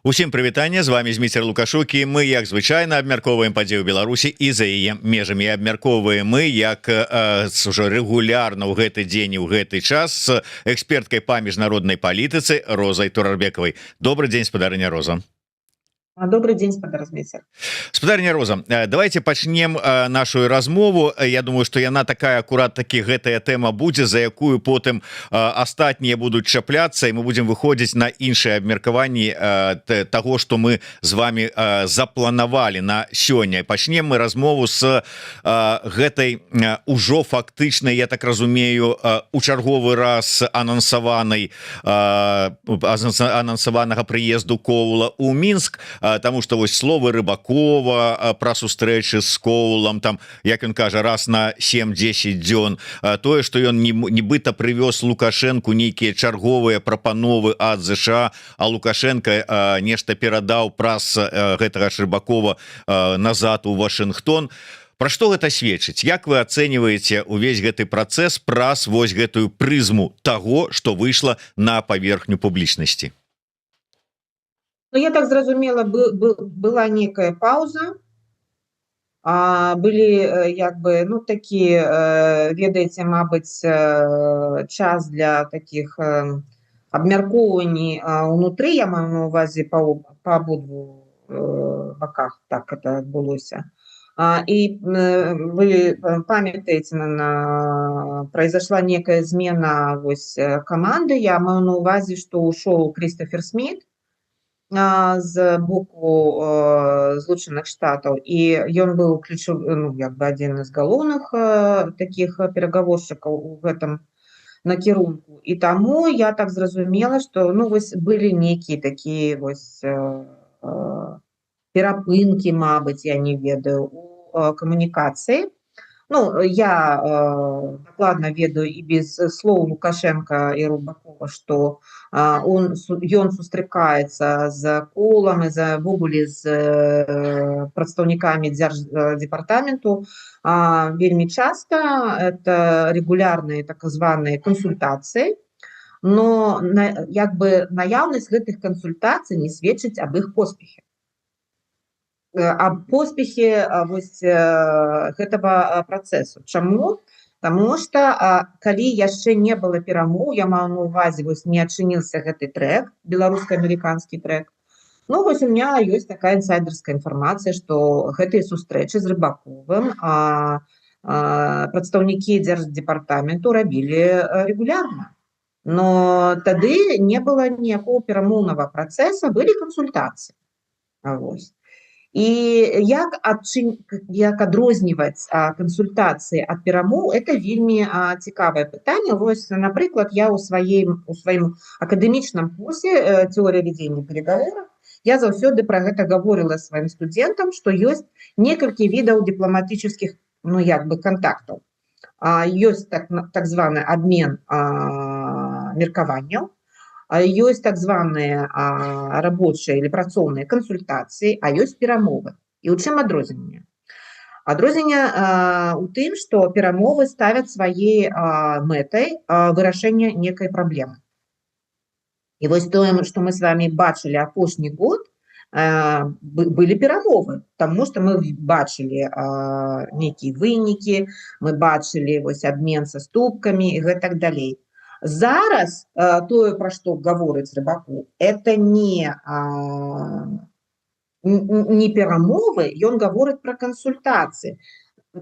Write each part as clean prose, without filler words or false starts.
Усім прывітанне, з вами Зміцер Лукашук, і мы як звычайна абмяркоўваем падзею Беларусі і за яе межамі. Абмяркоўваем мы як ўжо рэгулярна ў гэты дзень і ў гэты час з эксперткай па міжнароднай палітыцы Розай Турарбекавай. Добрый дзень, спадарыня Роза. Добрый день, спадар Зміцер. Спадарня Роза, давайте пачнем нашу размову. Я думаю, что яна такая акурат таки гэтая тэма будзе, за якую потым астатнія будуць чапляцца, і мы будем выходзіць на іншыя абмеркаванні того, что мы з вами запланавалі на сёння. Пачнем мы размову с гэтай ужо фактычнай, я так разумею, у чарговы раз анансаванага прыезду Коула ў Мінск. Тому что вось словы Рыбакова про сустрэчы з Коулам, там, як ён кажа, раз на 7-10 дзён, тое, что ён нібыта прывёз Лукашенку нейкія чарговыя прапановы ад ЗША, а Лукашенко нешта перадаў праз гэтага ж Рыбакова назад у Вашингтон. Пра што гэта сведчыць? Як вы ацэньваеце увесь гэты працэс праз вось гэтую прызму таго, што выйшла на паверхню публічнасці? Ну, я так зразумела, была некая пауза, былі, як бы, ну, такі, ведаеце, мабыць, час для такіх абмяркоўваній унутры, я маю на увазе па абодвух баках, так это адбылося. И вы памятаете, произошла некая змена команды, я маю на увазе, что ушел Кристофер Смит з боку Злучаных Штатаў, і ён быў ключовы, ну, як бы адзін з галоўных такіх перагаворшчыкаў у гэтым накірунку. І таму я так зразумела, што, ну, вось былі нейкія такія вось перапынкі, мабыць, я не ведаю, у камунікацыі. Ну, я дакладна ведаю і без слоў Лукашенка і Рыбакова, што ён сустракаецца з Коулам і увогуле з прадстаўнікамі дзярждзепартаменту вельмі часта. Это регулярныя так званыя кансультацыі, но як бы наяўнасць гэтых кансультацый не сведчыць аб іх поспехе. Аб поспехе гэтага працэсу. Чаму? Таму што калі яшчэ не было перамоў, я маю на увазе, не адчыніўся гэты трэк, беларуска-амерыканскі трэк, ну, вось у меня ёсць такая інсайдерская інфармацыя, што гэтыя сустрэчы з Рыбаковым прадстаўнікі дзярждзепартаменту рабілі рэгулярна. Но тады не было ніякого перамоўнага працэса, былі кансультацыі. Вось. І як адрозніваць кансультацыі ад перамоў, это вельмі цікавае пытанне. Вось, напрыклад, я ў сваім акадэмічным курсе «Теория ведения переговоров» я заўсёды пра гэта гаворыла сваім студэнтам, што ёсць некалькі відаў дыпламатычных, ну, як бы, контактаў. Ёсць так званы абмен меркаванняў, ёсць так званыя рабочыя или працоўныя кансультацыі, а ёсць перамовы. І ў чым адрозненне? Адрозненне у тым, што перамовы ставяць сваей мэтай вырашэння некай праблемы. І вось тое, што мы з вами бачылі апошні год, былі перамовы, таму што мы бачылі нейкія вынікі, мы бачылі вось абмен саступкамі і гэтак далей. Зараз тое, пра што гаворыць Рыбакоў, это не перамовы, ён гаворыць пра кансультацыі.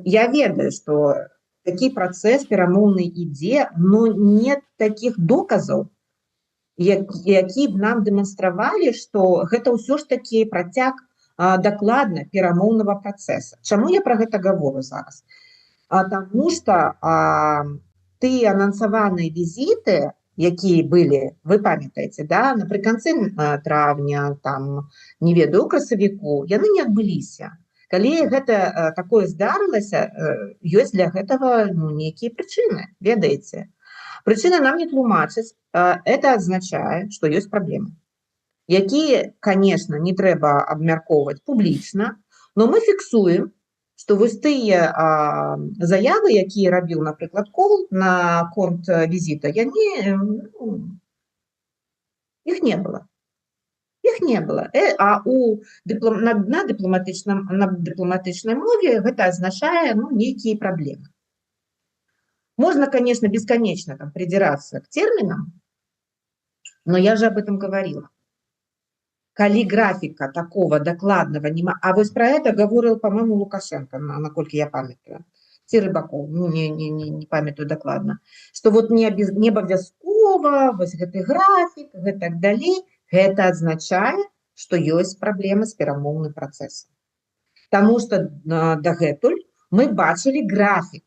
Я ведаю, што такі працэс перамоўны ідзе, но нет такіх доказаў, які б нам дэманстравалі, што гэта ўсё ж такі працяг дакладна перамоўнага працэса. Чаму я пра гэта гавору зараз? Таму што тыя анансаваныя візіты, якія былі, вы памятаеце, да, напрыканцы траўня, там, не ведаю, у красавіку, яны не адбыліся. Калі гэта такое здарылася, ёсць для гэтага, ну, нейкія прычыны, ведаеце. Прычыны нам не тлумачаць, это азначае, што ёсць праблемы, якія, конечно, не трэба абмяркоўваць публічна, но мы фіксуем, што вось тыя заявы, якія рабіў, напрыклад, Коул на конт візіта, іх не было. Іх не было. А на дыпламатычнай мове гэта азначае нейкія праблемы. Можно, конечно, бесконечно там придираться к терминам, но я же об этом говорила. Каллиграфика такого докладного не... А вот про это говорил, по-моему, Лукашенко, насколько я памятаю. Ці Рыбаков, не памятаю докладно. Что вот не обовязково, вот гэты график, и так далее, это означает, что есть проблемы с перамоўным процессом. Потому что дагэтуль мы бачили график,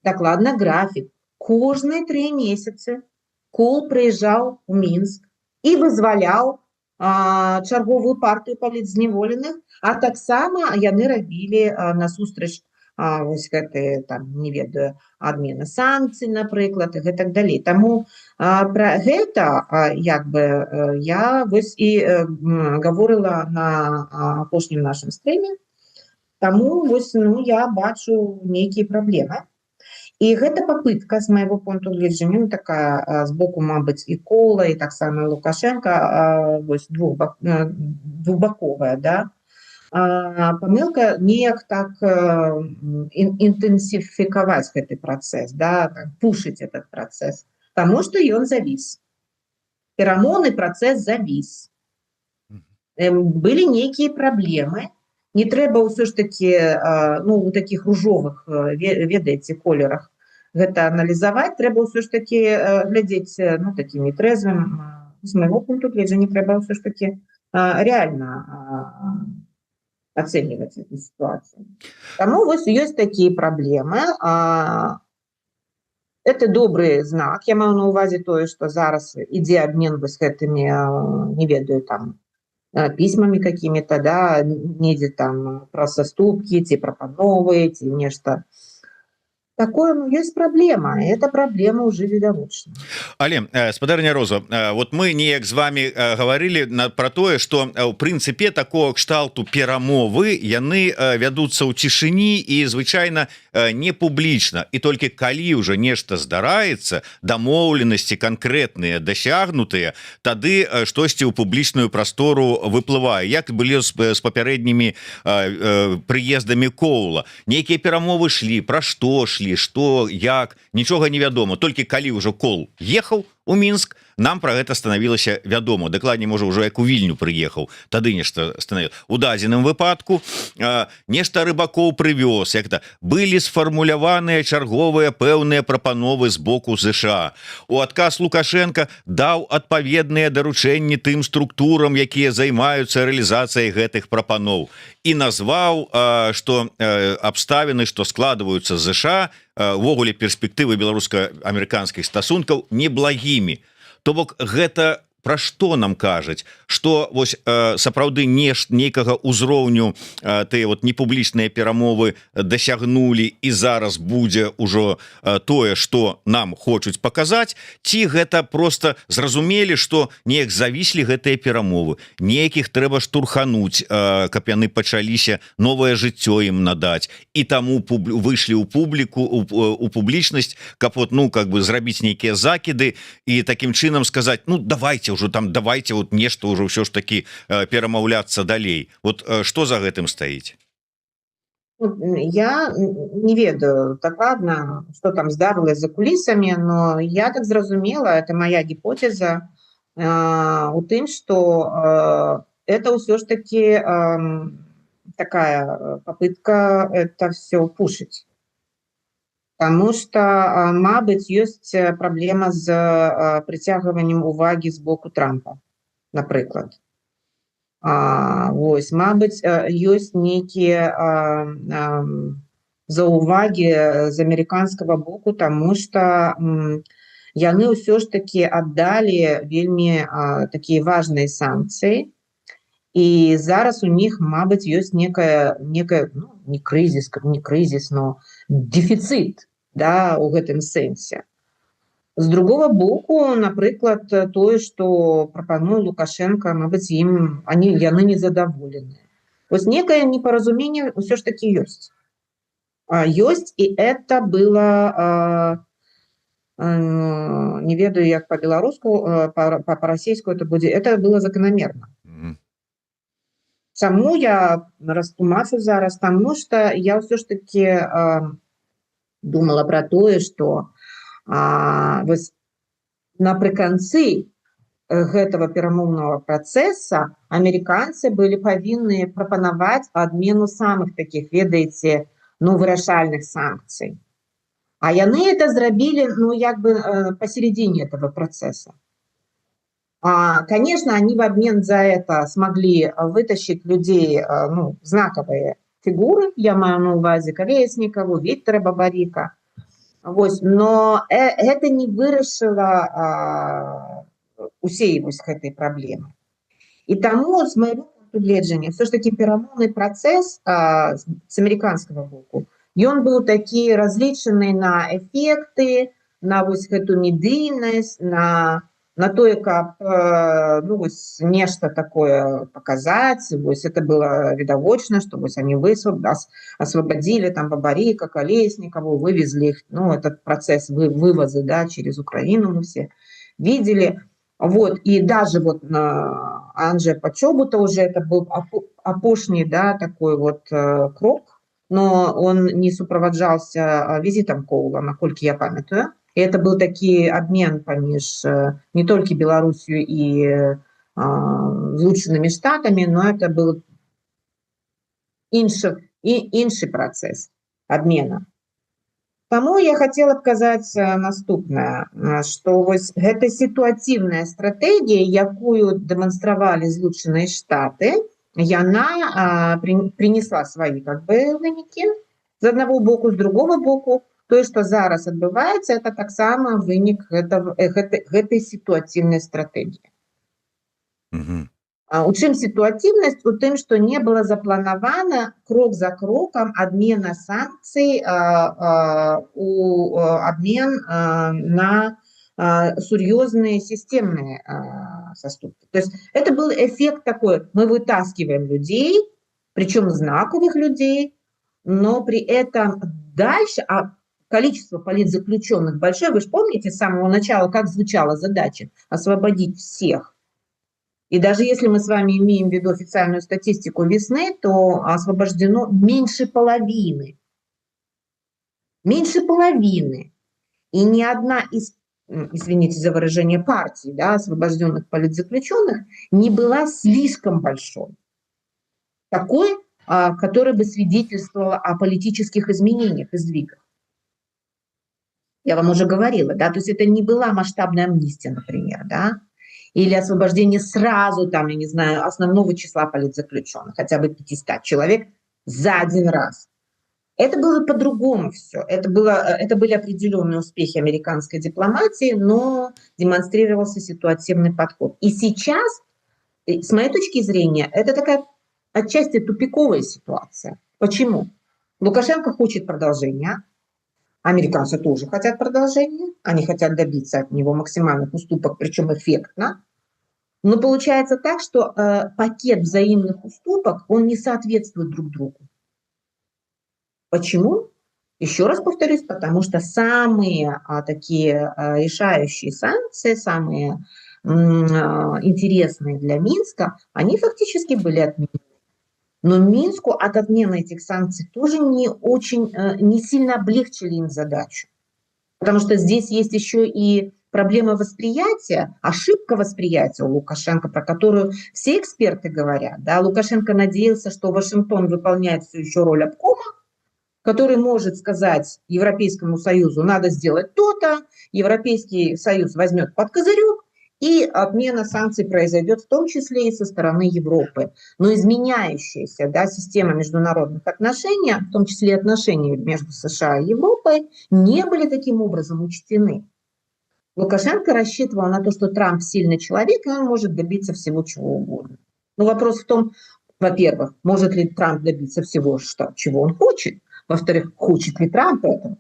докладно график. Кожные 3 месяцы Кол приезжал в Минск и вызволял чарговую партию палітзневоленых, а таксама яны рабілі насустрач вось гэты, там, не ведаю, адмена санкцый, напрыклад, и так далее. Таму про гэта як бы я вось і говорила на апошнім нашым стриме. Таму вось, я бачу нейкія праблемы. І гэта попытка, з майго пункту гледжання, такая з боку, мабыць, і Кола, і таксама Лукашенка, вось двухбаковая, да? Памылка неяк так інтэнсіфікаваць гэты працэс, да? Пушыць этот працэс, таму што ён завіс. Перамоўны працэс завіс. Былі нейкія праблемы. Не трэба ўсё ж таки, у таких ружовых, ведаеце, колерах гэта аналізаваць, трэба ўсё ж таки глядзець, такими трезвым, з майго пункту гледжання, трэба ўсё ж таки реально ацэньваць эту ситуацию. Таму вось ёсць такія праблемы. Это добрый знак. Я маю на увазе тое, што зараз ідзе абмен вось гэтымі, не ведаю, там, письмами какими-то, да, недзе там про саступки, ці прапановы, ці нешта. Такое, есть проблема, и эта проблема уже відавочна. Але, спадарня Роза, вот мы неяк з вами говорили про тое, что в прынцыпе такого кшталту перамовы яны вядуцца ў цішыні і звычайна не публічна, і толькі калі уже нешта здараецца, дамоўленасці конкретныя дасягнутыя, тады штосьці ў публічную прастору выплывае, як былі з папярэднімі прыездамі Коула. Нейкія перамовы шлі, пра што шлі, что, як, нічога не вядома. Толькі калі ўжо Кол ехаў у Мінск, нам про гэта станавілася вядома. Дакладней, можа, ўжо як у Вільню прыехаў, тады нешта станавілася. У дадзеным выпадку нешта Рыбакоў прывёз, як-то былі сфармуляваныя чарговыя пэўныя прапановы з боку ЗША. У адказ Лукашенко даў адпаведныя даручэнні тым структурам, якія займаюцца рэалізацыяй гэтых прапаноў. І назваў, што абставіны, што складваюцца з ЗША, увогуле перспектывы беларуска-амерыканскіх стасункаў неблагімі. То бок гэта пра што нам кажуць, што вось сапраўды нейкага ўзроўню тыя вот непублічныя перамовы дасягнулі і зараз будзе ўжо тое, што нам хочуць паказаць, ці гэта просто зразумелі, што неяк завіслі гэтыя перамовы, неякіх трэба штурхануць, каб яны пачаліся, новае жыццё ім надаць, і таму выйшлі ў публіку, у публічнасць, каб вот, как бы зрабіць нейкія закіды і такім чынам сказаць, давайте ўжо там, давайте вот нешта ўжо ўсё ж таки перамаўляцца далей. Вот што за гэтым стаіць? Я не ведаю докладно, что там здарылось за кулисами, но я так зразумела, это моя гипотеза, у тым, что это ўсё ж таки такая попытка это все пушить. Потому что, мабыць, ёсць праблема з прыцягваннем увагі з боку Трампа, напрыклад. Вось, мабыць, ёсць нейкія заўвагі з амерыканскага боку, таму што яны ўсё ж таки аддалі вельмі такія важныя санкцыі, і зараз у них, мабыць, ёсць некая не крызіс, но дефіцыт, да, у гэтым сэнсе. З другого боку, напрыклад, тое, што прапануе Лукашенко, мабыць, яны незадаволеныя. Вось некае непаразуменне ўсё ж таки ёсць. Ёсць, і это было Не ведаю, як по-беларуску, по-расейску это было закономерно. Чаму я растлумачу зараз? Таму што я ўсё ж таки думала пра тое, што вось напрыканцы гэтага перамоўнага працэса амерыканцы былі павінны прапанаваць адмену самых такіх, ведаеце, вырашальных санкцый. А яны это зрабілі, як бы посередине этого процесса. Конечно, они в обмен за это смогли вытащить людей, знаковые фигуры, я маю на увазе Колесникову, Виктора Бабарика, но это не вырашила усей этой проблемы. И тому, с моего пункту гледжання, все ж таки перамоўны працэс с американского боку, ён быў такі разлічаны на эффекты, на эту медыйнасць, на тое, каб нешта такое показать. Это было відавочна, что они освободили там Бабарика, Колесникову, вывезли их, этот процесс вывоза, через Украину мы все видели. И даже на Анджея Почобута уже это был апошний, такой крок, но он не сопровождался визитом Коула, наколькі я памятаю. И это был такі обмен паміж не только Беларусью и Злученными Штатами, но это был інший процесс обмена. Тому я хотела б казаць наступнае, што гэта сітуацыйная стратэгія, якую дэманстравалі Злучаныя Штаты, яна принесла свои вынікі з аднаго боку, з другого боку. Тое, што зараз адбываецца, это таксама вынік гэтай сітуацыйнай стратэгіі. У чым сітуацыйнасць? У тым, што не было запланавана крок за крокам адмена санкцый у обмен на сур'ёзныя системные саступки. То есть это был эффект такой: мы вытаскиваем людей, причем знаковых людей, но при этом дальше, количество политзаключенных большое. Вы же помните с самого начала, как звучала задача освободить всех. И даже если мы с вами имеем в виду официальную статистику весны, то освобождено меньше половины. Меньше половины. И ни одна из, извините за выражение, партий, освобожденных политзаключенных не была слишком большой. Такой, которая бы свидетельствовала о политических изменениях и сдвигах. Я вам уже говорила, то есть это не была масштабная амнистия, например, или освобождение сразу, я не знаю, основного числа политзаключенных, хотя бы 500 человек за один раз. Это было по-другому все. Это были определенные успехи американской дипломатии, но демонстрировался ситуативный подход. И сейчас, с моей точки зрения, это такая отчасти тупиковая ситуация. Почему? Лукашенко хочет продолжения. Американцы тоже хотят продолжения, они хотят добиться от него максимальных уступок, причем эффектно. Но получается так, что пакет взаимных уступок, он не соответствует друг другу. Почему? Еще раз повторюсь, потому что самые такие решающие санкции, самые интересные для Минска, они фактически были отменены. Но Минску от отмены этих санкций тоже не сильно облегчили им задачу. Потому что здесь есть еще и проблема восприятия, ошибка восприятия у Лукашенко, про которую все эксперты говорят. Лукашенко надеялся, что Вашингтон выполняет все еще роль обкома, который может сказать Европейскому Союзу: надо сделать то-то, Европейский Союз возьмет под козырек, и отмена санкций произойдет в том числе и со стороны Европы. Но изменяющаяся система международных отношений, в том числе и отношения между США и Европой, не были таким образом учтены. Лукашенко рассчитывал на то, что Трамп сильный человек, и он может добиться всего чего угодно. Но вопрос в том, во-первых, может ли Трамп добиться всего, чего он хочет? Во-вторых, хочет ли Трамп этого?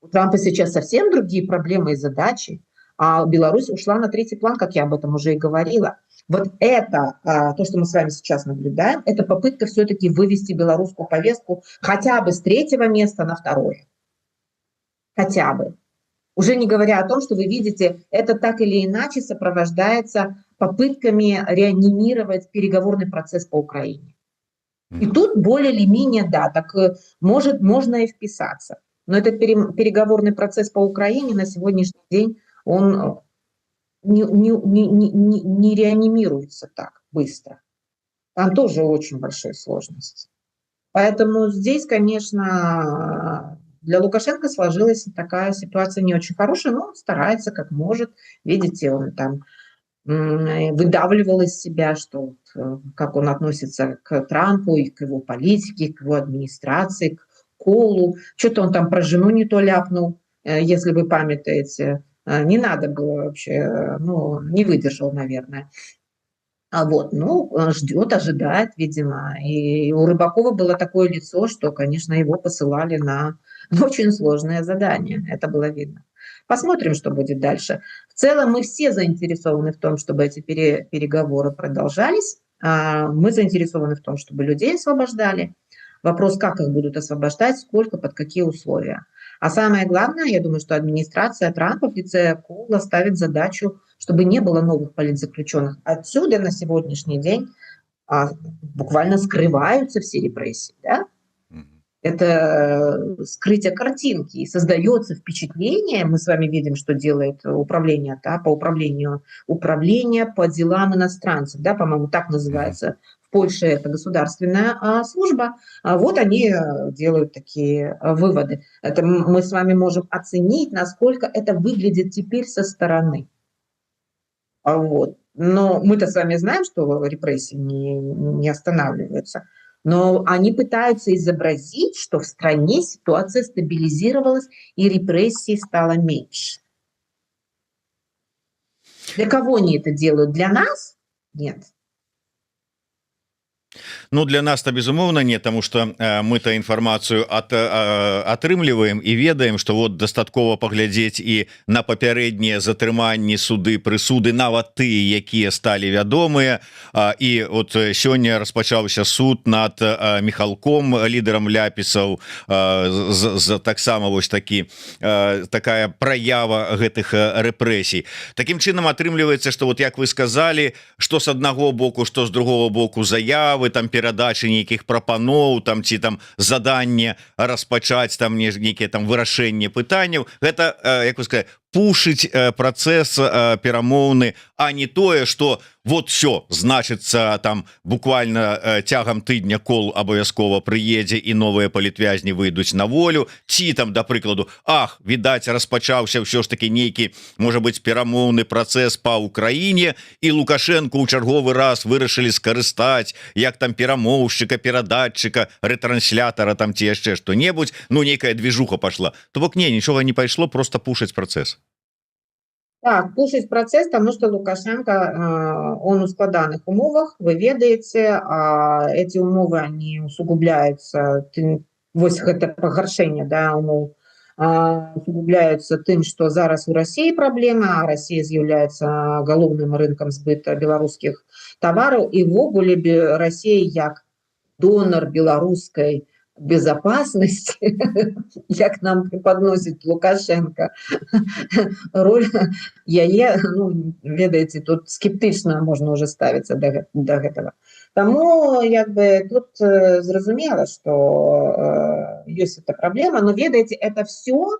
У Трампа сейчас совсем другие проблемы и задачи. А Беларусь ушла на третий план, как я об этом уже и говорила. Вот это, то, что мы с вами сейчас наблюдаем, это попытка все-таки вывести белорусскую повестку хотя бы с 3-го места на 2-е. Хотя бы. Уже не говоря о том, что вы видите, это так или иначе сопровождается попытками реанимировать переговорный процесс по Украине. И тут более или менее, да, так можно и вписаться. Но этот переговорный процесс по Украине на сегодняшний день, он не реанимируется так быстро. Там тоже очень большие сложности. Поэтому здесь, конечно, для Лукашенко сложилась такая ситуация не очень хорошая, но он старается как может. Видите, он там выдавливал из себя, что как он относится к Трампу и к его политике, к его администрации, к Колу. Что-то он там про жену не то ляпнул, если вы памятаете. Не надо было вообще, ну, не выдержал, наверное. Ждет, ожидает, видимо. И у Рыбакова было такое лицо, что, конечно, его посылали на очень сложное задание. Это было видно. Посмотрим, что будет дальше. В целом мы все заинтересованы в том, чтобы эти переговоры продолжались. Мы заинтересованы в том, чтобы людей освобождали. Вопрос, как их будут освобождать, сколько, под какие условия. А самое главное, я думаю, что администрация Трампа в лице Коула ставит задачу, чтобы не было новых политзаключенных. Отсюда на сегодняшний день буквально скрываются все репрессии. Да? Это скрытие картинки. И создается впечатление, мы с вами видим, что делает управление, да, управление по делам иностранцев, да, по-моему, так называется. В Польше это государственная служба. Вот они делают такие выводы. Это мы с вами можем оценить, насколько это выглядит теперь со стороны. Но мы-то с вами знаем, что репрессии не останавливаются. Но они пытаются изобразить, что в стране ситуация стабилизировалась и репрессий стало меньше. Для кого они это делают? Для нас? Нет. Ну для нас-то безумоўна не, тому что мы-то інфармацыю атрымліваем і ведаем, что вот дастаткова паглядзець і на папярэднія затрыманні, суды, прысуды, нават тыя, якія сталі вядомыя. І от сёння распачаўся суд над Михалком, лідарам ляпісаў, за таксама вось такая праява гэтых рэпрэсій. Такім чынам атрымліваецца, что вот як вы сказали, что с аднаго боку, что с другого боку заявы, там перадачы нейкіх прапаноў, там ці там заданне распачаць там нейкія там вырашэнне пытанняў, гэта, як вы сказали, пушыць працэс перамоўны, а не тое, что вот все, значится, там буквально цягам тыдня Кол абавязкова прыедзе і новыя палітвязні выйдуць на волю, ці там, да прыкладу, відаць, распачаўся ўсё ж таки нейкі, можа быць, перамоўны працэс па Украіне, і Лукашенко ў чарговы раз вырашылі скарыстаць як там перамоўшчыка, перадатчыка, рэтрансляторара там ці яшчэ што-небудзь, ну нейкая движуха пошла. То бок не, нічога не пайшло, просто пушыць працэс. Так, пушить процесс, потому что Лукашенко, он у складаных умовах, вы ведаете, эти умовы, они усугубляются, вось это пагаршэнне, да, умов, усугубляются тым, что зараз у России проблема, а Россия з'яўляецца галоўным рынкам збыта беларускіх тавараў, і ввогуле Россия як донор беларускай безопасности, як нам преподносит Лукашенко, роль яе, ну, ведаеце, тут скептычна можна уже ставіцца до гэтага. Таму, як бы, тут зразумела, что есть эта проблема, но, ведаеце, это все,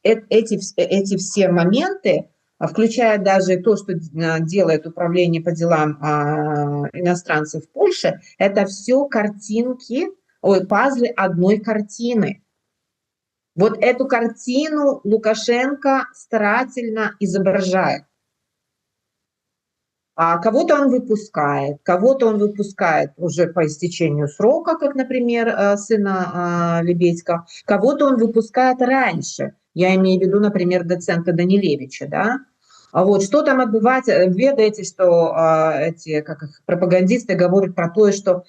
эти все моменты, включая даже то, что делает управление по делам иностранцев в Польше, это все картинки, пазлы одной картины. Вот эту картину Лукашенко старательно изображает. Кого-то он выпускает уже по истечению срока, как, например, сына Лебедько, кого-то он выпускает раньше. Я имею в виду, например, доцента Данилевича, да? Вот, что там отбывается, ведаете, что эти пропагандисты говорят про то, что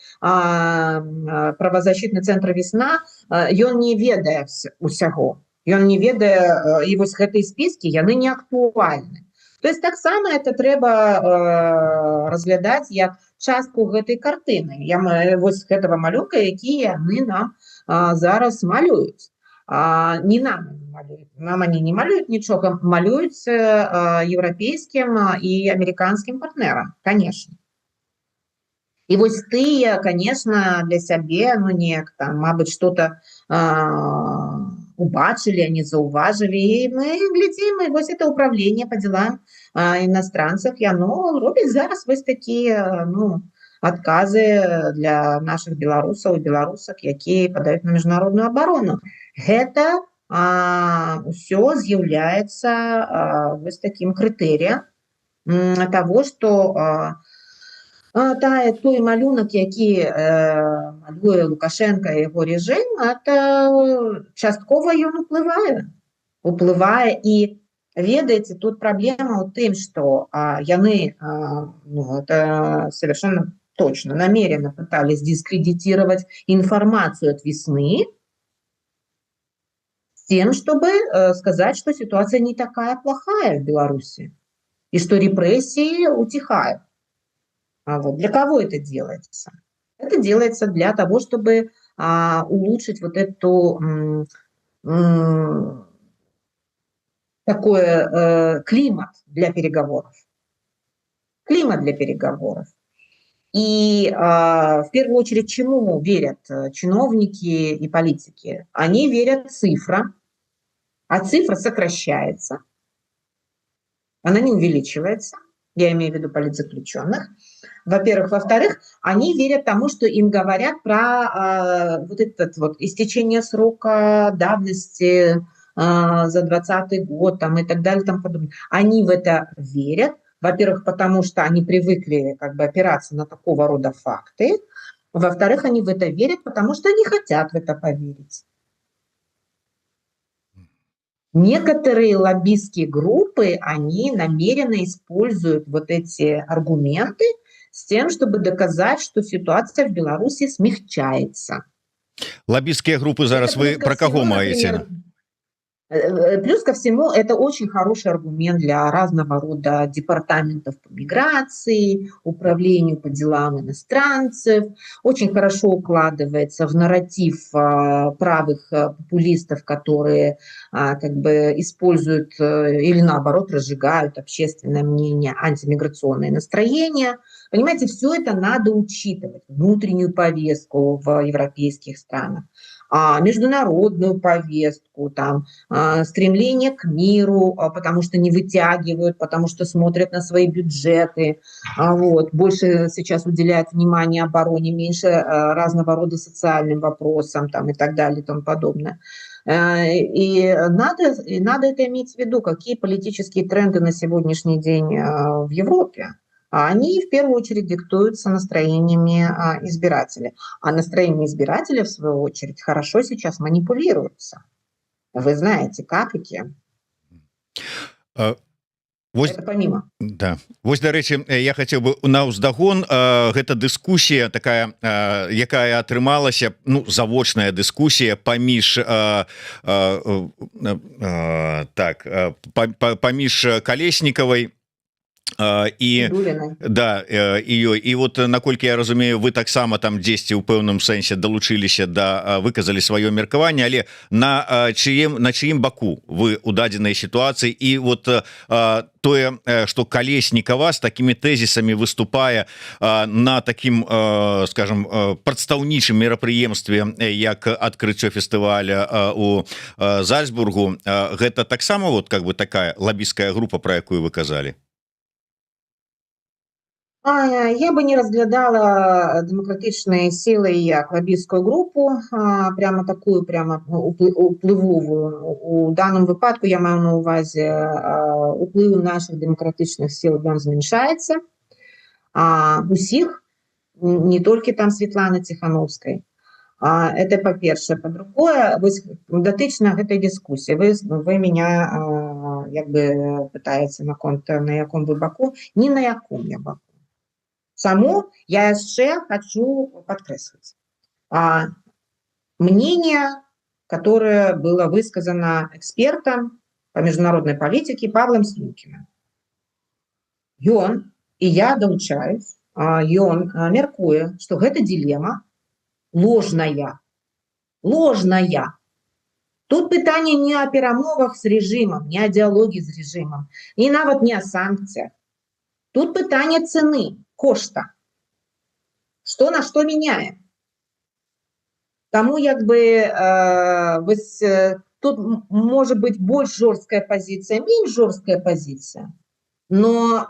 правозащитный центр «Весна», ён не ведае усяго, ён не ведае, і вось гэтыя спіски, яны не актуальны. То есть таксама это трэба разглядаць як частку гэтай картыны, вось гэтага малюнка, які яны нам зараз малююць. Не нам они малюют. Нам они не малюют нічога, малююць еўрапейскім і амерыканскім партнерам, конечно. І вось тыя, конечно, для сябе, ну, неяк там, мабыць, что-то убачылі, они заўважылі, і мы глядзім, і вось это управление по делам иностранцев, яно робіць зараз вось такія, ну, адказы для наших беларусаў і беларусак, якія падаюць на міжнародную абарону. Гэта ўсё з'яўляецца вось такім крытэрыем того, што той малюнак, які малюе Лукашенко і яго рэжым, это часткова ён уплывае, і ведаеце, тут праблема ў тым, што яны, ну, это совершенно точно, намеренно пытались дискредитировать информацию от весны, с тем, чтобы сказать, что ситуация не такая плохая в Беларуси, и что репрессии утихают. Вот. Для кого это делается? Это делается для того, чтобы улучшить вот эту такой климат для переговоров. Климат для переговоров. И в первую очередь чему верят чиновники и политики? Они верят цифрам, а цифра сокращается, она не увеличивается. Я имею в виду политзаключенных. Во-первых. Во-вторых, они верят тому, что им говорят про вот это вот истечение срока давности за 2020 год там, и так далее, там подобное. Они в это верят. Во-первых, потому что они привыкли как бы опираться на такого рода факты. Во-вторых, они в это верят, потому что они хотят в это поверить. Некоторые лоббистские группы, они намеренно используют вот эти аргументы с тем, чтобы доказать, что ситуация в Беларуси смягчается. Лоббистские группы зараз вы про кого маете? Плюс ко всему, это очень хороший аргумент для разного рода департаментов по миграции, управлению по делам иностранцев. Очень хорошо укладывается в нарратив правых популистов, которые как бы используют или наоборот разжигают общественное мнение, антимиграционные настроения. Понимаете, все это надо учитывать. Внутреннюю повестку в европейских странах, международную повестку, там, стремление к миру, потому что не вытягивают, потому что смотрят на свои бюджеты, вот, больше сейчас уделяют внимание обороне, меньше разного рода социальным вопросам там, и так далее и тому подобное. И надо это иметь в виду, какие политические тренды на сегодняшний день в Европе. Они в первую очередь диктуются настроениями избирателей. А настроения избирателя, в свою очередь, хорошо сейчас манипулируются. Вы знаете, как и кем. Это помимо. Да. Вось, дарэчы, я хацеў бы наўздагон, гэта дыскусія такая, якая атрымалася, ну, завочная дыскусія паміж паміж Калеснікавай і да, і вот наколькі я разумею, вы таксама там дзесьці ў пэўным сэнсе далучыліся да выказалі сваё меркаванне, але на чыім баку вы у дадзенай сітуацыі, і вот тое, што Калеснікава з такімі тэзісамі выступае на такім, скажем, прадстаўнічым мерапрыемстве, як адкрыццё фестываля у Зальцбургу, гэта таксама вот как бы такая лоббистская группа, про якую вы казалі? Я бы не разглядала демократичные силы як лоббистскую группу, прямо такую, прямо уплывовую. У данном выпадку я маю на увазе уплыв наших демократичных сил, он зменшаецца. Усіх, не толькі там Светланы Ціхановскай. Это по-перше. По-другое, датычна гэтай дыскусіі, вы меня як бы пытаеце на яком вы баку, не на яком я баку. Саму я яшчэ хочу подкрэсліць. Мнение, которое было высказано экспертом по международной политике Павлом Слюкиным. Ён, и я долучаюсь, ён меркуе, што гэта дилемма ложная. Тут питание не о перамовах з рэжымам, не о дыялогі з рэжымам, і нават не о санкциях. Тут питание цены, кошта. Что на что меняем? Тому тут может быть больше жесткая позиция, меньше жесткая позиция. Но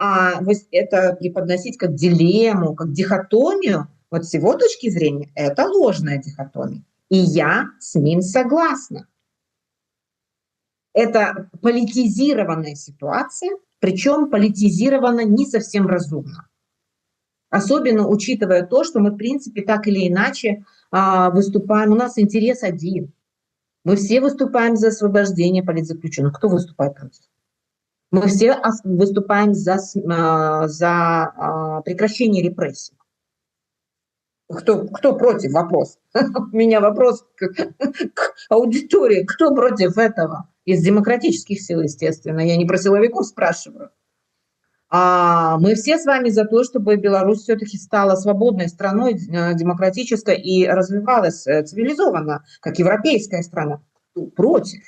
это преподносить как дилемму, как дихотомию, вот с его точки зрения, это ложная дихотомия. И я с ним согласна. Это политизированная ситуация, причем политизирована не совсем разумно. Особенно учитывая то, что мы, в принципе, так или иначе выступаем, у нас интерес один. Мы все выступаем за освобождение политзаключенных. Кто выступает против? Мы все выступаем за прекращение репрессий. Кто против? Вопрос. У меня вопрос к аудитории. Кто против этого? Из демократических сил, естественно. Я не про силовиков спрашиваю. Мы все с вами за то, чтобы Беларусь все-таки стала свободной страной, демократической и развивалась цивилизованно, как европейская страна. Против.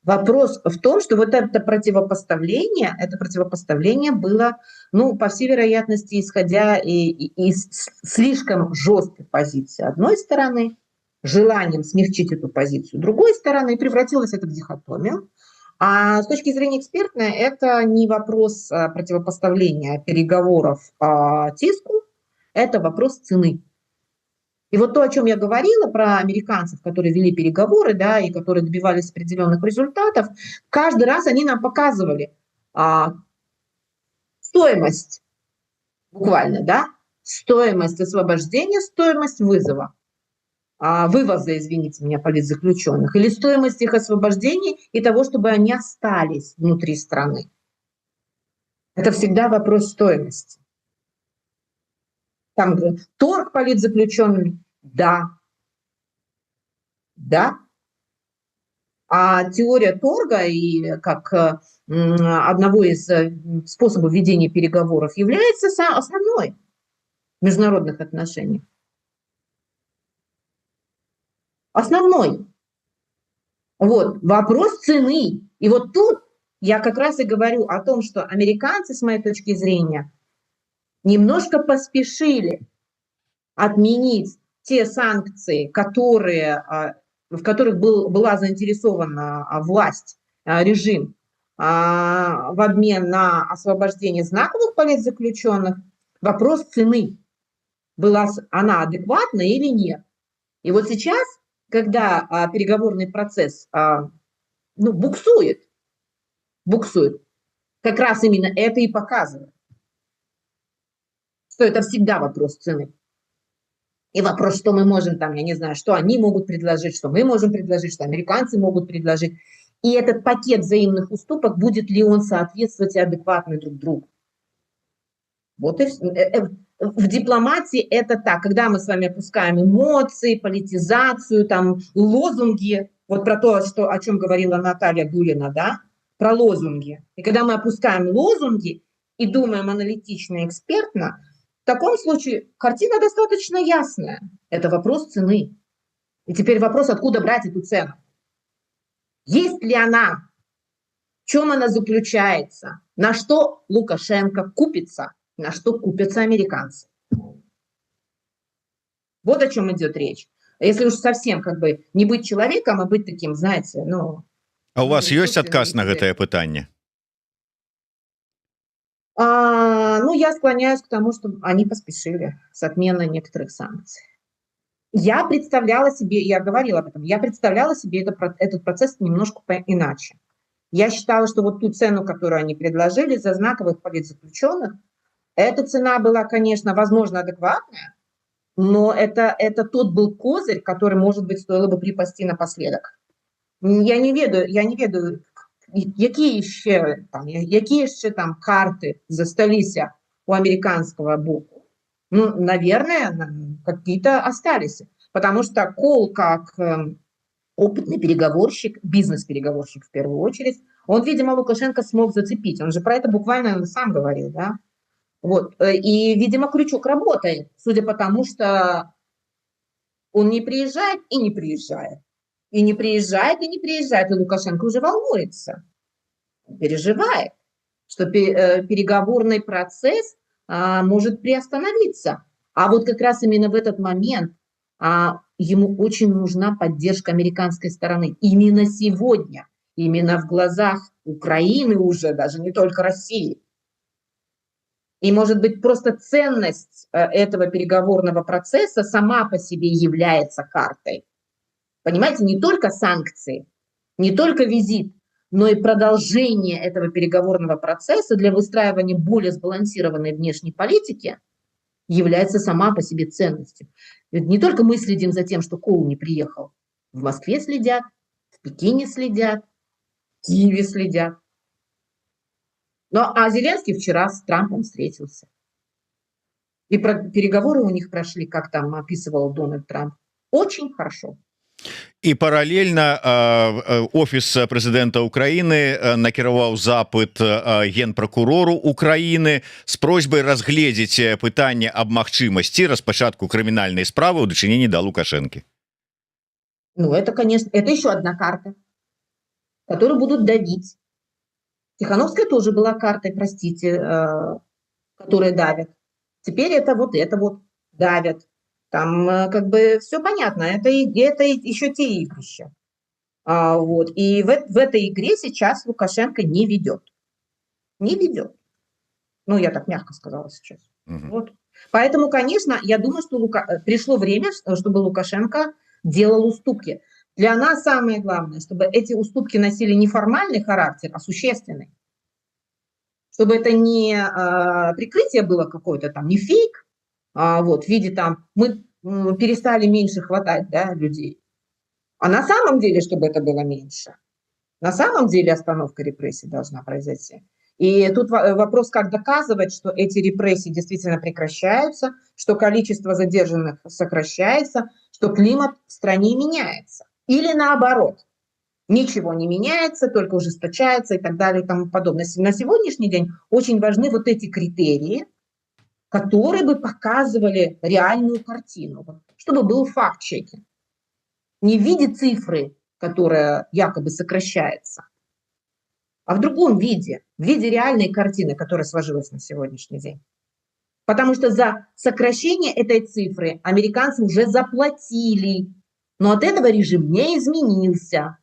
Вопрос в том, что вот это противопоставление было, ну, по всей вероятности, исходя из слишком жесткой позиции одной стороны, желанием смягчить эту позицию другой стороны, и превратилось это в дихотомию. А с точки зрения экспертной, это не вопрос противопоставления переговоров тиску, это вопрос цены. И вот то, о чем я говорила про американцев, которые вели переговоры, да, и которые добивались определенных результатов, каждый раз они нам показывали стоимость, буквально, да, стоимость освобождения, стоимость вызова. Вывоза, извините меня, политзаключенных, или стоимость их освобождения и того, чтобы они остались внутри страны. Это всегда вопрос стоимости. Там торг политзаключенными, да. Да. А теория торга и как одного из способов ведения переговоров является основной в международных отношениях. Основной. Вот, вопрос цены. И вот тут я как раз и говорю о том, что американцы, с моей точки зрения, немножко поспешили отменить те санкции, в которых была заинтересована власть, режим, в обмен на освобождение знаковых политзаключенных. Вопрос цены. Была она адекватна или нет? И вот сейчас, когда переговорный процесс буксует, как раз именно это и показывает, что это всегда вопрос цены. И вопрос, что мы можем там, я не знаю, что они могут предложить, что мы можем предложить, что американцы могут предложить. И этот пакет взаимных уступок, будет ли он соответствовать и адекватно друг другу. Вот и в дипломатии это так, когда мы с вами опускаем эмоции, политизацию, там, лозунги, вот про то, о чем говорила Наталья Гулина, да, про лозунги. И когда мы опускаем лозунги и думаем аналитично и экспертно, в таком случае картина достаточно ясная. Это вопрос цены. И теперь вопрос, откуда брать эту цену. Есть ли она? В чем она заключается? На что Лукашенко купится? На что купятся американцы? Вот о чем идет речь. Если уж совсем не быть человеком, а быть таким, знаете, А у вас есть отказ на гэтае пытанне? Я склоняюсь к тому, что они поспешили с отменой некоторых санкций. Я представляла себе, я говорила об этом, я представляла себе этот процесс немножко иначе. Я считала, что вот ту цену, которую они предложили за знаковых политзаключенных, эта цена была, конечно, возможно, адекватная, но это тот был козырь, который, может быть, стоило бы припасти напоследок. Я не ведаю, які ще там карты засталіся у американского боку. Наверное, какие-то остались. Потому что Кол, как опытный переговорщик, бизнес-переговорщик в первую очередь, он, видимо, Лукашенко смог зацепить. Он же про это буквально сам говорил, да? Вот. И, видимо, крючок работает, судя по тому, что он не приезжает и не приезжает. И не приезжает, и не приезжает. И Лукашенко уже волнуется, переживает, что переговорный процесс может приостановиться. А вот как раз именно в этот момент ему очень нужна поддержка американской стороны. Именно сегодня, именно в глазах Украины уже, даже не только России. И, может быть, просто ценность этого переговорного процесса сама по себе является картой. Понимаете, не только санкции, не только визит, но и продолжение этого переговорного процесса для выстраивания более сбалансированной внешней политики является сама по себе ценностью. Ведь не только мы следим за тем, что Коул не приехал. В Москве следят, в Пекине следят, в Киеве следят. А Зеленский вчера с Трампом встретился. И переговоры у них прошли, как там описывал Дональд Трамп, очень хорошо. І паралельна офіс прэзідэнта Украіны накіраваў запыт генпракурору Украіны з просьбай разгледзець пытанне аб магчымасці распачатку крымінальнай справы ў дачыненні да Лукашэнкі. Это, конечно, это еще одна карта, которую будут давить. Тихановская тоже была картой, простите, которая давит. Теперь это вот давят. Там как бы все понятно, это еще те игрища. И в этой игре сейчас Лукашенко не ведет. Не ведет. Я так мягко сказала сейчас. Вот. Поэтому, конечно, я думаю, что пришло время, чтобы Лукашенко делал уступки. Для нас самое главное, чтобы эти уступки носили не формальный характер, а существенный. Чтобы это не прикрытие было какое-то там, не фейк, в виде там мы перестали меньше хватать, людей. А на самом деле, чтобы это было меньше. На самом деле остановка репрессий должна произойти. И тут вопрос, как доказывать, что эти репрессии действительно прекращаются, что количество задержанных сокращается, что климат в стране меняется. Или наоборот, ничего не меняется, только ужесточается и так далее и тому подобное. На сегодняшний день очень важны вот эти критерии, которые бы показывали реальную картину, чтобы был факт-чекинг. Не в виде цифры, которая якобы сокращается, а в другом виде, в виде реальной картины, которая сложилась на сегодняшний день. Потому что за сокращение этой цифры американцы уже заплатили, но от этого режим не изменился.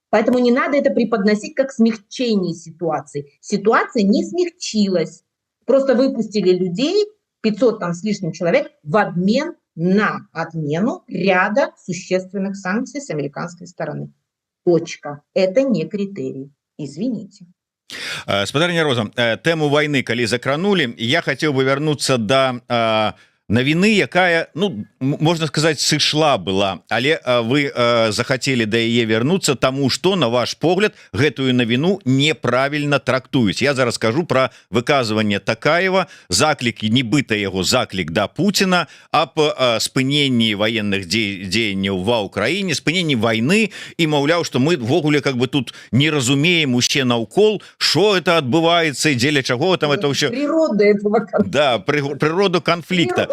Поэтому не надо это преподносить как смягчение ситуации. Ситуация не смягчилась. Просто выпустили людей, 500 там с лишним человек, в обмен на отмену ряда существенных санкций с американской стороны. Точка. Это не критерий. Извините. Спадарня Роза, тэму войны калі закранули, я хотел бы вернуться до навіны, якая, можна сказаць, сышла была, але вы захацелі да яе вернуться, таму што, на ваш погляд, гэтую навіну неправільна трактуюць. Я зараз скажу про выказванне Такаева, заклік, нібыта яго заклік да Пуціна аб спыненні военных дзеянняў ва Ўкраіне, спыненні войны, і маўляў, што мы ввогуле как бы тут не разумеем усе наўкол, што это адбываецца і дзеля чаго там это ўсё. Природа этого конфликта. Да, природу конфликта.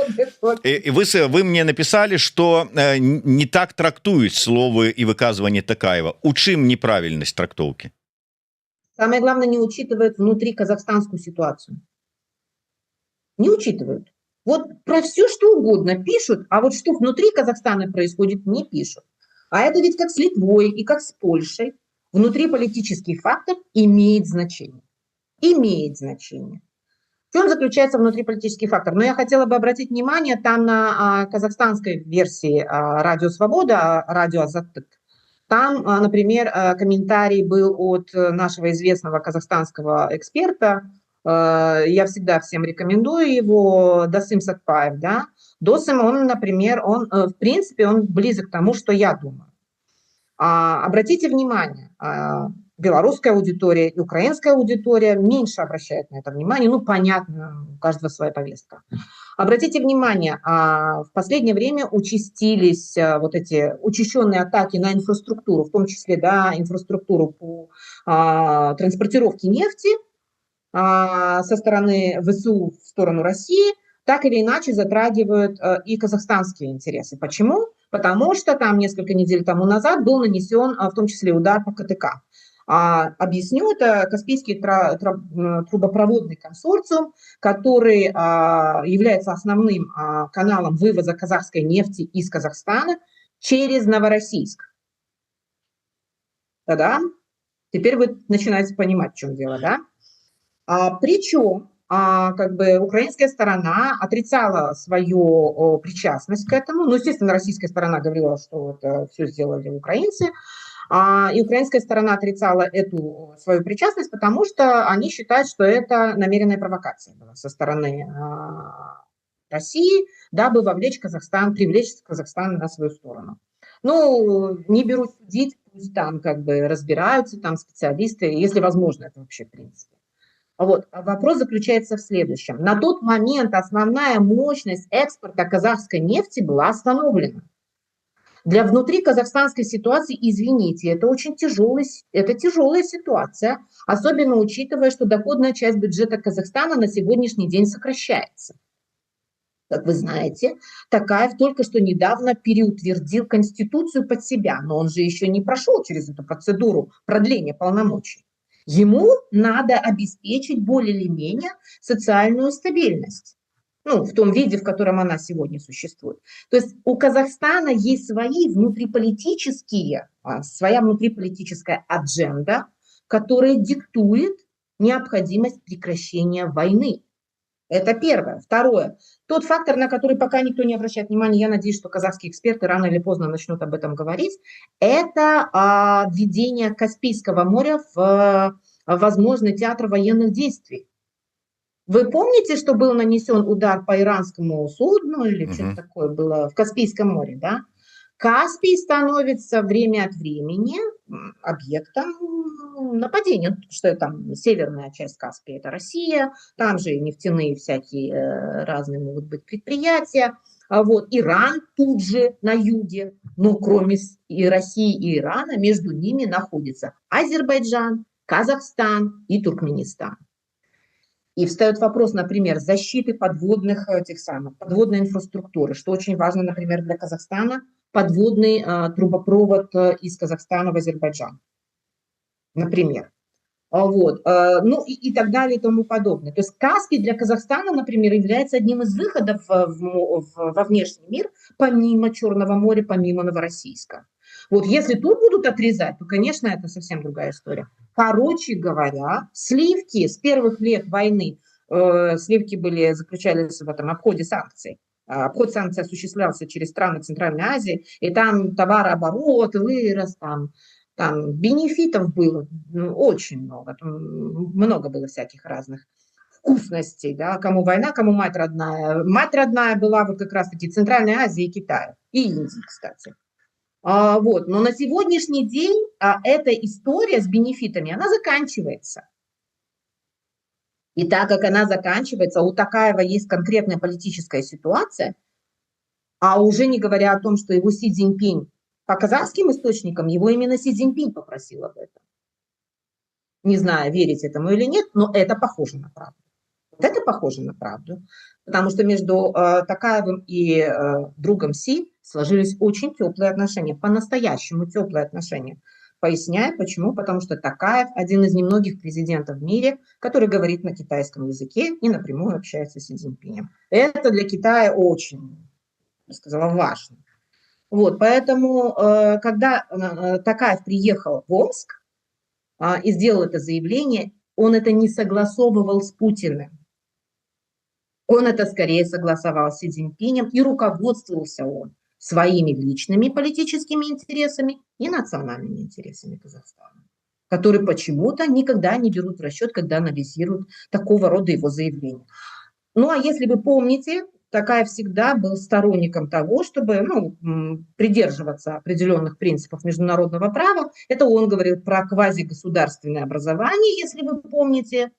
И вы мне написали, что не так трактуют словы и высказывания Такаева. У чым неправильность трактовки? Самое главное, не учитывают внутри казахстанскую ситуацию. Не учитывают. Вот про все, что угодно пишут, а вот что внутри Казахстана происходит, не пишут. А это ведь как с Литвой и как с Польшей. Внутриполитический фактор имеет значение. Имеет значение. В чем заключается внутриполитический фактор? Я хотела бы обратить внимание там на казахстанской версии «Радио Свобода», «Радио Азаттык». Там, например, комментарий был от нашего известного казахстанского эксперта, я всегда всем рекомендую его, Досым Сатпаев. Досым, он, например, в принципе, он близок к тому, что я думаю. Обратите внимание, белорусская аудитория и украинская аудитория меньше обращает на это внимание. Понятно, у каждого своя повестка. Обратите внимание, в последнее время участились вот эти учащенные атаки на инфраструктуру, в том числе, инфраструктуру по транспортировке нефти со стороны ВСУ в сторону России, так или иначе затрагивают и казахстанские интересы. Почему? потому что там несколько недель тому назад был нанесен в том числе удар по КТК. Объясню, это Каспийский трубопроводный консорциум, который является основным каналом вывоза казахской нефти из Казахстана через Новороссийск. Да-да, теперь вы начинаете понимать, в чем дело, да? Причем как бы украинская сторона отрицала свою причастность к этому. Ну, естественно, российская сторона говорила, что это все сделали украинцы. И украинская сторона отрицала эту свою причастность, потому что они считают, что это намеренная провокация была со стороны России, дабы вовлечь Казахстан, привлечь Казахстан на свою сторону. Ну, не берусь судить, пусть там как бы разбираются, там специалисты, если возможно это вообще в принципе. Вот. Вопрос заключается в следующем. На тот момент основная мощность экспорта казахской нефти была остановлена. Для внутри казахстанской ситуации, извините, это очень тяжелая ситуация, особенно учитывая, что доходная часть бюджета Казахстана на сегодняшний день сокращается. Как вы знаете, Токаев только что недавно переутвердил Конституцию под себя, но он же еще не прошел через эту процедуру продления полномочий. Ему надо обеспечить более или менее социальную стабильность, ну, в том виде, в котором она сегодня существует. То есть у Казахстана есть своя внутриполитическая адженда, которая диктует необходимость прекращения войны. Это первое. Второе. Тот фактор, на который пока никто не обращает внимания, я надеюсь, что казахские эксперты рано или поздно начнут об этом говорить, это введение Каспийского моря в возможный театр военных действий. Вы помните, что был нанесен удар по иранскому судну или что-то такое было в Каспийском море, да? Каспий становится время от времени объектом нападения, что там северная часть Каспия – это Россия, там же нефтяные всякие разные могут быть предприятия. Вот, Иран тут же на юге, но кроме и России и Ирана между ними находится Азербайджан, Казахстан и Туркменистан. И встает вопрос, например, защиты подводной инфраструктуры, что очень важно, например, для Казахстана, подводный трубопровод из Казахстана в Азербайджан, например. Вот. Ну и так далее и тому подобное. То есть Каспий для Казахстана, например, является одним из выходов во внешний мир, помимо Черного моря, помимо Новороссийска. Вот если тут будут отрезать, то, конечно, это совсем другая история. Короче говоря, сливки с первых лет войны, сливки заключались в этом обходе санкций. Обход санкций осуществлялся через страны Центральной Азии, и там товарооборот вырос, там бенефитов было очень много, много было всяких разных вкусностей, да, кому война, кому мать родная. Мать родная была вот как раз-таки Центральной Азии и Китая, и Индии, кстати. Вот. Но на сегодняшний день эта история с бенефитами, она заканчивается. И так как она заканчивается, у Токаева есть конкретная политическая ситуация, а уже не говоря о том, что его Си Цзиньпинь, по казахским источникам, его именно Си Цзиньпинь попросил об этом. Не знаю, верить этому или нет, но это похоже на правду. Это похоже на правду, потому что между Токаевым и другом Си сложились очень теплые отношения, по-настоящему теплые отношения. Поясняю, почему. Потому что Токаев один из немногих президентов в мире, который говорит на китайском языке и напрямую общается с Си Цзиньпинем. Это для Китая очень, я сказала, важно. Вот, поэтому, когда Токаев приехал в Омск и сделал это заявление, он это не согласовывал с Путиным. Он это скорее согласовал с Си Цзиньпинем, и руководствовался он своими личными политическими интересами и национальными интересами Казахстана, которые почему-то никогда не берут в расчет, когда анализируют такого рода его заявления. Ну, а если вы помните, Токаев всегда был сторонником того, чтобы придерживаться определенных принципов международного права. Это он говорил про квазигосударственное образование, если вы помните.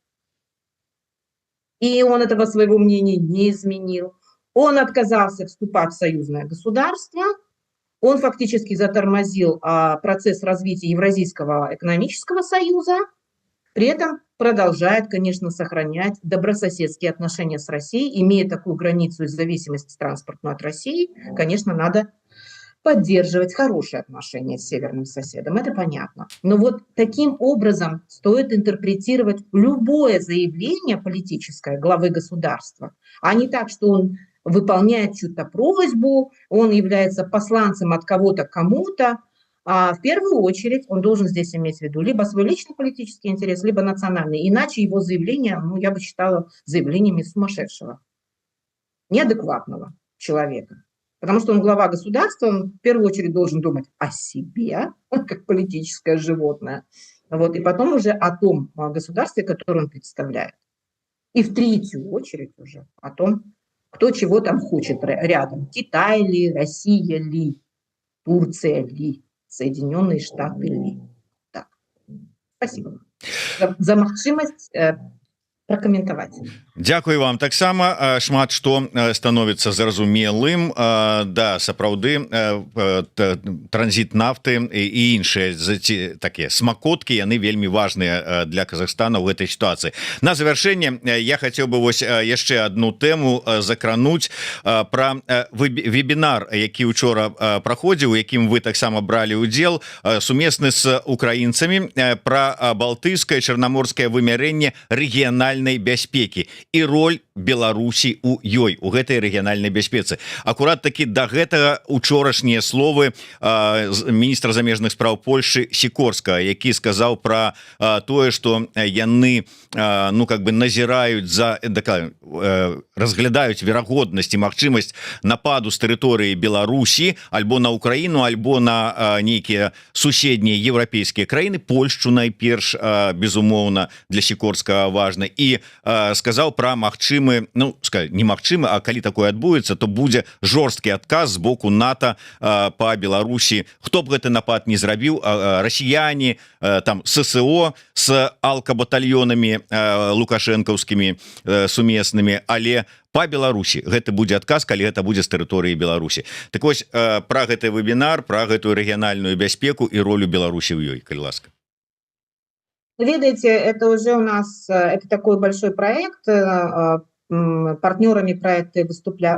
И он этого своего мнения не изменил. Он отказался вступать в союзное государство. Он фактически затормозил процесс развития Евразийского экономического союза. При этом продолжает, конечно, сохранять добрососедские отношения с Россией. Имея такую границу и зависимость транспортную от России, конечно, надо поддерживать хорошие отношения с северным соседом, это понятно. Но вот таким образом стоит интерпретировать любое заявление политическое главы государства, а не так, что он выполняет чью-то просьбу, он является посланцем от кого-то к кому-то. А в первую очередь он должен здесь иметь в виду либо свой личный политический интерес, либо национальный. Иначе его заявление, ну, я бы считала заявлениями сумасшедшего, неадекватного человека. Потому что он глава государства, он в первую очередь должен думать о себе, как политическое животное, вот, и потом уже о том государстве, которое он представляет. И в третью очередь уже о том, кто чего там хочет рядом. Китай ли, Россия ли, Турция ли, Соединенные Штаты ли. Так. Спасибо за магчымасць пракаментаваць. Дзякую вам таксама, шмат што становіцца зразумелым. Да, сапраўды транзіт нафты і іншыя такія смакоткі, яны вельмі важныя для Казахстана ў гэтай сітуацыі. На завяршэнне я хацеў бы вось яшчэ одну тэму закрануць пра вебінар, які учора праходзіў, у якім вы таксама бралі ўдзел, сумесны з украінцамі, пра балтыйскае чарнаморскае вымярэнне рэгіянальнай бяспекі і роль Беларусі у ёй, у гэтай рэгіянальнай бяспецы. Акурат такі да гэтага учорашнія словы міністра замежных спраў Польшчы Сікорскага, які сказаў пра тое, што яны ну как бы назіраюць за разглядаюць верагоднасць і магчымасць нападу з тэрыторыі Беларусі альбо на Украіну, альбо на нейкія суседнія еўрапейскія краіны. Польшчу найперш, безумоўна, для Сікорскага важна, і сказаў пра магчымы, ну немагчымы, а калі такое адбудзецца, то будзе жорсткі адказ з боку НАТО па Беларусі. Хто б гэты напад не зрабіў, расіяне, там ССО с алкабатальёнамі лукашэнкаўскімі сумеснымі, але па Беларусі гэты будзе адказ, калі гэта будзе з тэрыторыі Беларусі. Так вось, пра гэты вебінар, пра гэтую рэгіянальную бяспеку і ролю Беларусі ў ёй, калі ласка. Видите, это уже у нас, это такой большой проект. Партнерами проекта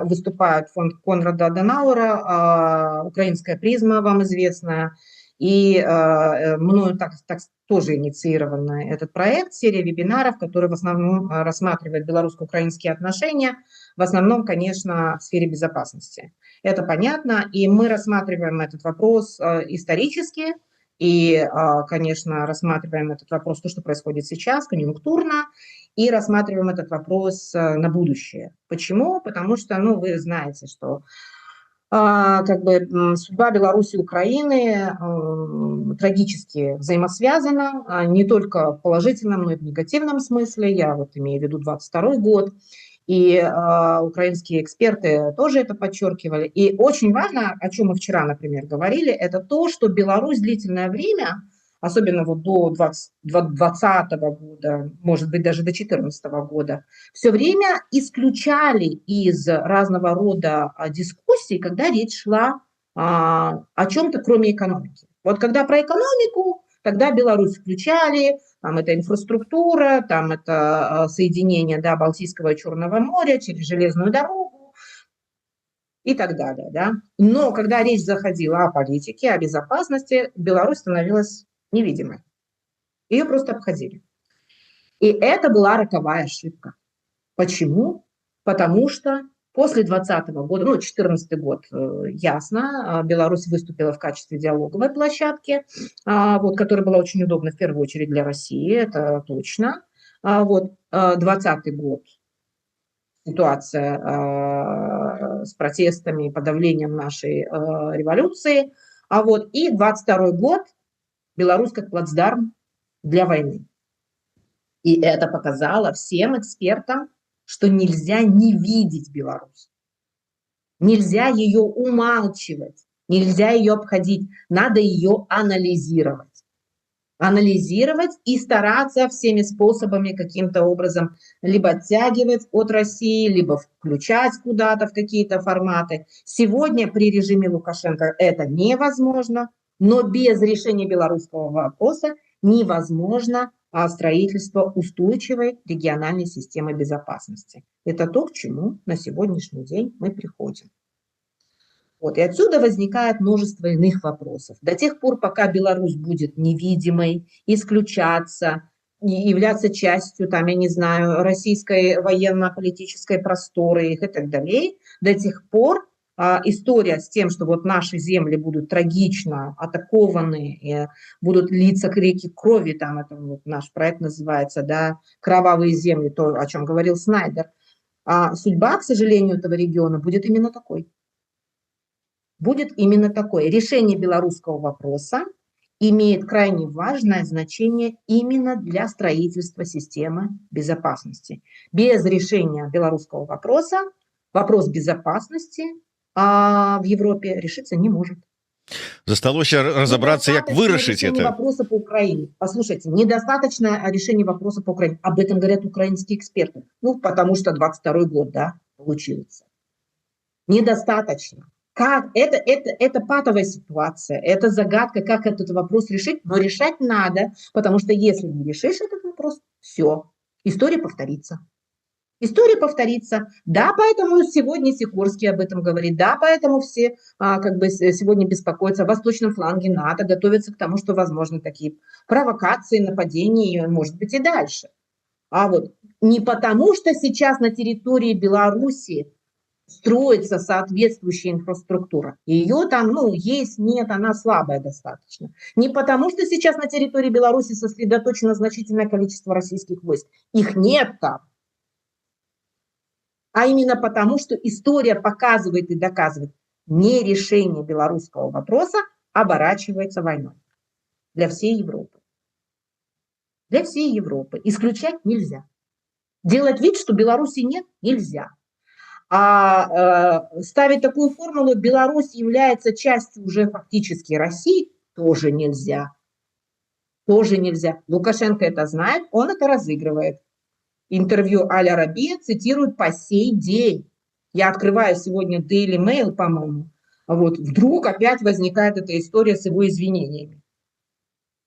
выступают фонд Конрада Аденауэра, украинская призма, вам известная, и мною так тоже инициирован этот проект, серия вебинаров, который в основном рассматривает белорусско-украинские отношения, в основном, конечно, в сфере безопасности. Это понятно, и мы рассматриваем этот вопрос исторически, и, конечно, рассматриваем этот вопрос, то, что происходит сейчас, конъюнктурно, и рассматриваем этот вопрос на будущее. Почему? Потому что, ну, вы знаете, что как бы судьба Беларуси и Украины трагически взаимосвязана, не только в положительном, но и в негативном смысле. Я вот имею в виду 22 год. И украинские эксперты тоже это подчеркивали. И очень важно, о чем мы вчера, например, говорили, это то, что Беларусь длительное время, особенно вот до 2020 года, может быть, даже до 2014 года, все время исключали из разного рода дискуссий, когда речь шла о чем-то, кроме экономики. Вот когда про экономику, тогда Беларусь включали, там это инфраструктура, там это соединение, да, Балтийского и Черного моря через железную дорогу и так далее, да. Но когда речь заходила о политике, о безопасности, Беларусь становилась невидимой. Ее просто обходили. И это была роковая ошибка. Почему? Потому что после 2020 года, ну, 2014 год, ясно, Беларусь выступила в качестве диалоговой площадки, вот, которая была очень удобна в первую очередь для России, это точно. Вот, 2020 год, ситуация с протестами и подавлением нашей революции, вот, и 2022 год, Беларусь как плацдарм для войны. И это показало всем экспертам, что нельзя не видеть Беларусь. Нельзя ее умалчивать, нельзя ее обходить, надо ее анализировать. Анализировать и стараться всеми способами каким-то образом либо оттягивать от России, либо включать куда-то в какие-то форматы. Сегодня при режиме Лукашенко это невозможно, но без решения белорусского вопроса невозможно строительство устойчивой региональной системы безопасности. Это то, к чему на сегодняшний день мы приходим. Вот, и отсюда возникает множество иных вопросов. До тех пор, пока Беларусь будет невидимой, исключаться, не являться частью, там, я не знаю, российской военно-политической просторы их и так далее, до тех пор история с тем, что вот наши земли будут трагично атакованы, и будут литься реки крови, там это вот наш проект называется, да, «Кровавые земли», то, о чем говорил Снайдер. А судьба, к сожалению, этого региона будет именно такой. Будет именно такое. Решение белорусского вопроса имеет крайне важное значение именно для строительства системы безопасности. Без решения белорусского вопроса вопрос безопасности в Европе решиться не может. Засталося разобраться, як вырашить это. Вопроса по Украине. Послушайте, недостаточно решения вопроса по Украине. Об этом говорят украинские эксперты. Ну, потому что 22-й год, да, получился. Недостаточно. Как? Это патовая ситуация, это загадка, как этот вопрос решить, но решать надо, потому что если не решишь этот вопрос, все, история повторится. История повторится. Да, поэтому сегодня Сикорский об этом говорит, да, поэтому все как бы сегодня беспокоятся о восточном фланге НАТО, готовятся к тому, что возможны такие провокации, нападения, может быть, и дальше. А вот не потому, что сейчас на территории Беларуси строится соответствующая инфраструктура. Ее там, ну, есть, нет, она слабая достаточно. Не потому, что сейчас на территории Беларуси сосредоточено значительное количество российских войск. Их нет там. А именно потому, что история показывает и доказывает, нерешение белорусского вопроса оборачивается войной. Для всей Европы. Для всей Европы. Исключать нельзя. Делать вид, что Беларуси нет, нельзя. Ставить такую формулу, Беларусь является частью уже фактически России, тоже нельзя. Тоже нельзя. Лукашенко это знает, он это разыгрывает. Интервью Аль Арабия цитирует по сей день. Я открываю сегодня Daily Mail, по-моему. Вот вдруг опять возникает эта история с его извинениями.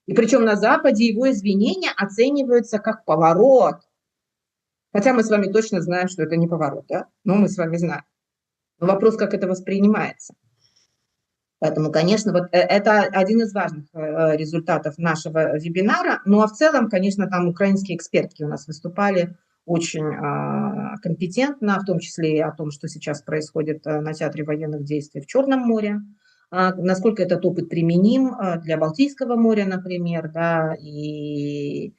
И причем на Западе его извинения оцениваются как поворот. Хотя мы с вами точно знаем, что это не поворот, да? Но мы с вами знаем. Но вопрос, как это воспринимается. Поэтому, конечно, вот это один из важных результатов нашего вебинара. Ну а в целом, конечно, там украинские экспертки у нас выступали очень компетентно, в том числе и о том, что сейчас происходит на театре военных действий в Черном море. Насколько этот опыт применим для Балтийского моря, например, да, и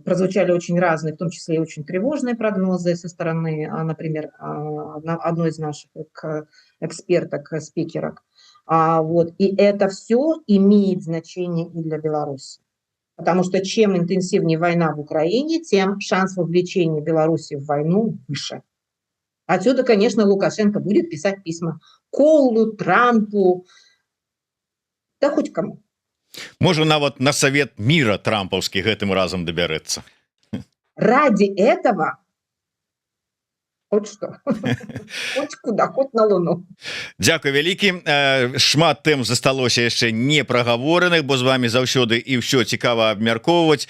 прозвучали очень разные, в том числе и очень тревожные прогнозы со стороны, например, одной из наших эксперток, спикерок. Вот. И это все имеет значение и для Беларуси. Потому что чем интенсивнее война в Украине, тем шанс вовлечения Беларуси в войну выше. Отсюда, конечно, Лукашенко будет писать письма Колу, Трампу, да хоть кому. Можа нават на Совет мира трампаўскі гэтым разам дабярэцца. Ради этого хоть что, хоть куда, хоть на Луну. Дзякуй вялікі. Шмат тэм засталося яшчэ не прагавораных, бо з вами заўсёды і ўсё цікава абмяркоўваць.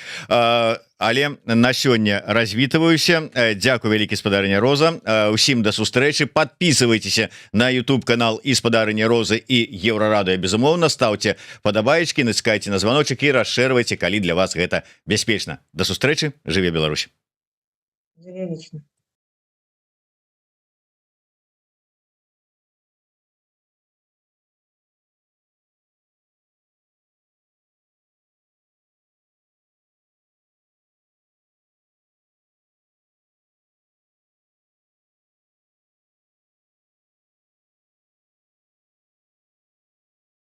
Але на сёння развітваюся. Дзякуй вялікі, спадарыня Роза. Усім да сустрэчы. Подписывайтеся на YouTube канал і спадарыня Розы і Еўрарадыё, безумоўна, ставце падабаечкі, націскайце на званочак і расшэрвайце, калі для вас гэта бяспечна. Да сустрэчы. Жыве Беларусь. Жыве вечно.